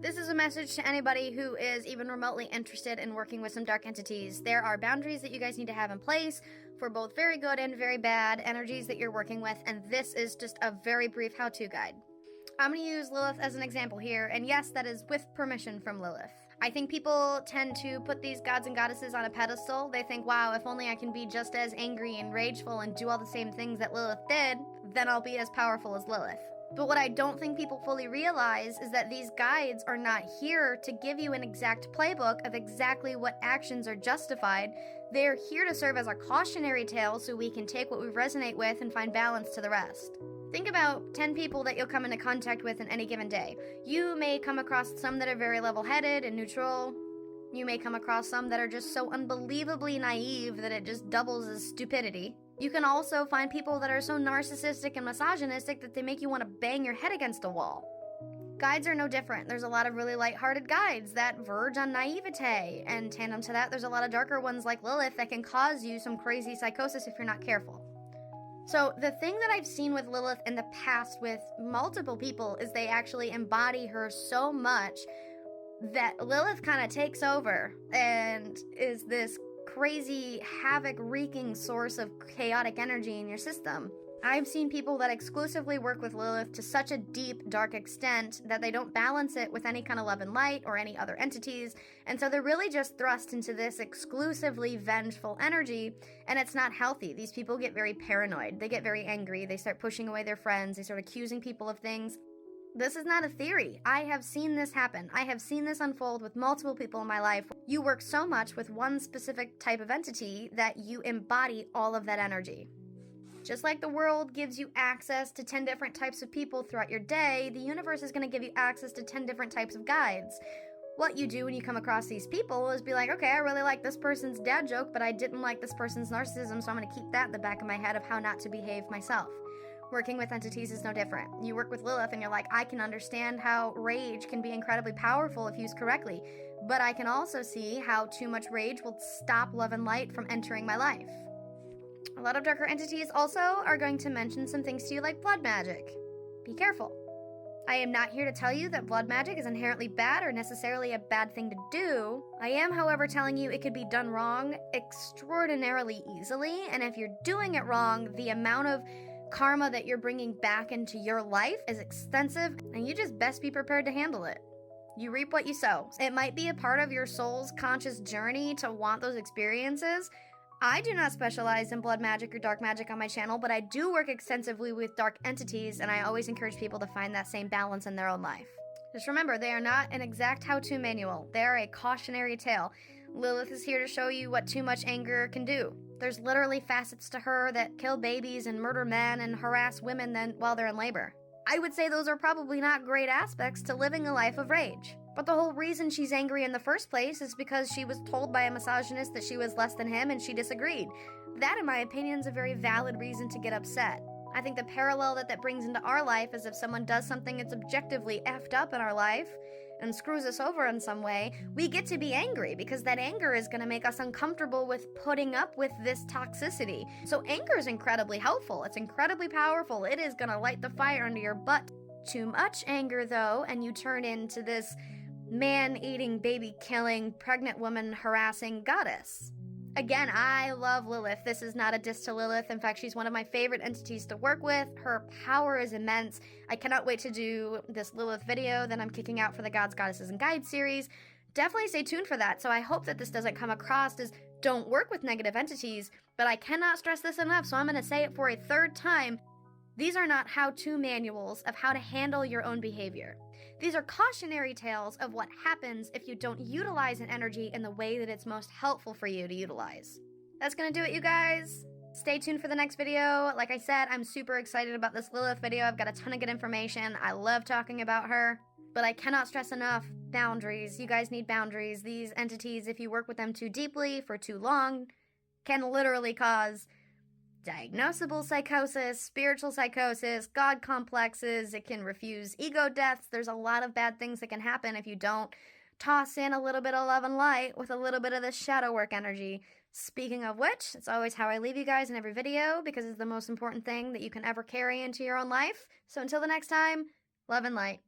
This is a message to anybody who is even remotely interested in working with some dark entities. There are boundaries that you guys need to have in place for both very good and very bad energies that you're working with, and this is just a very brief how-to guide. I'm going to use Lilith as an example here, and yes, that is with permission from Lilith. I think people tend to put these gods and goddesses on a pedestal. They think, wow, if only I can be just as angry and rageful and do all the same things that Lilith did, then I'll be as powerful as Lilith. But what I don't think people fully realize is that these guides are not here to give you an exact playbook of exactly what actions are justified. They're here to serve as a cautionary tale so we can take what we resonate with and find balance to the rest. Think about 10 people that you'll come into contact with in any given day. You may come across some that are very level-headed and neutral. You may come across some that are just so unbelievably naive that it just doubles as stupidity. You can also find people that are so narcissistic and misogynistic that they make you want to bang your head against a wall. Guides are no different. There's a lot of really lighthearted guides that verge on naivete, and tandem to that, there's a lot of darker ones like Lilith that can cause you some crazy psychosis if you're not careful. So the thing that I've seen with Lilith in the past with multiple people is they actually embody her so much that Lilith kind of takes over and is this crazy, havoc-wreaking source of chaotic energy in your system. I've seen people that exclusively work with Lilith to such a deep, dark extent that they don't balance it with any kind of love and light or any other entities, and so they're really just thrust into this exclusively vengeful energy, and it's not healthy. These people get very paranoid, they get very angry, they start pushing away their friends, they start accusing people of things. This is not a theory. I have seen this happen. I have seen this unfold with multiple people in my life. You work so much with one specific type of entity that you embody all of that energy. Just like the world gives you access to 10 different types of people throughout your day, the universe is going to give you access to 10 different types of guides. What you do when you come across these people is be like, okay, I really like this person's dad joke, but I didn't like this person's narcissism, so I'm going to keep that in the back of my head of how not to behave myself. Working with entities is no different. You work with Lilith and you're like, I can understand how rage can be incredibly powerful if used correctly, but I can also see how too much rage will stop love and light from entering my life. A lot of darker entities also are going to mention some things to you like blood magic. Be careful. I am not here to tell you that blood magic is inherently bad or necessarily a bad thing to do. I am, however, telling you it could be done wrong extraordinarily easily, and if you're doing it wrong, the amount of karma that you're bringing back into your life is extensive, and you just best be prepared to handle it. You reap what you sow. It might be a part of your soul's conscious journey to want those experiences. I do not specialize in blood magic or dark magic on my channel, but I do work extensively with dark entities, and I always encourage people to find that same balance in their own life. Just remember, they are not an exact how-to manual. They are a cautionary tale. Lilith is here to show you what too much anger can do. There's literally facets to her that kill babies and murder men and harass women while they're in labor. I would say those are probably not great aspects to living a life of rage. But the whole reason she's angry in the first place is because she was told by a misogynist that she was less than him and she disagreed. That, in my opinion, is a very valid reason to get upset. I think the parallel that brings into our life is if someone does something that's objectively effed up in our life and screws us over in some way, we get to be angry because that anger is going to make us uncomfortable with putting up with this toxicity. So anger is incredibly helpful. It's incredibly powerful. It is going to light the fire under your butt. Too much anger, though, and you turn into this man-eating, baby-killing, pregnant woman harassing goddess. Again, I love Lilith. This is not a diss to Lilith. In fact, she's one of my favorite entities to work with. Her power is immense. I cannot wait to do this Lilith video that I'm kicking out for the Gods, Goddesses, and Guides series. Definitely stay tuned for that. So I hope that this doesn't come across as don't work with negative entities, but I cannot stress this enough, so I'm going to say it for a third time. These are not how-to manuals of how to handle your own behavior. These are cautionary tales of what happens if you don't utilize an energy in the way that it's most helpful for you to utilize. That's gonna do it, you guys. Stay tuned for the next video. Like I said, I'm super excited about this Lilith video. I've got a ton of good information. I love talking about her, but I cannot stress enough, boundaries. You guys need boundaries. These entities, if you work with them too deeply for too long, can literally cause diagnosable psychosis, spiritual psychosis, God complexes. It can refuse ego deaths. There's a lot of bad things that can happen if you don't toss in a little bit of love and light with a little bit of this shadow work energy. Speaking of which, it's always how I leave you guys in every video because it's the most important thing that you can ever carry into your own life. So until the next time, love and light.